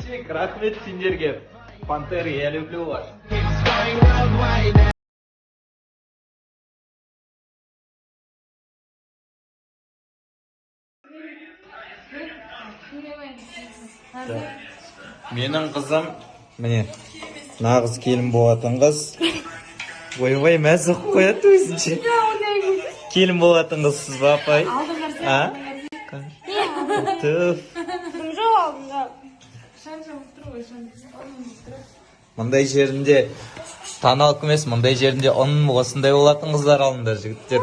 Рахмет сендерге. Пантера, я люблю вас. Менің қызым, міне, нағыз келін болатын қыз. Ойбай, мәзі қояды өзінше. Келін болатын қызсыз ба, апай? Мұндай жерінде таналық емес, мұндай жерінде оның осындай болатын қыздар алыңдар, жігіттер.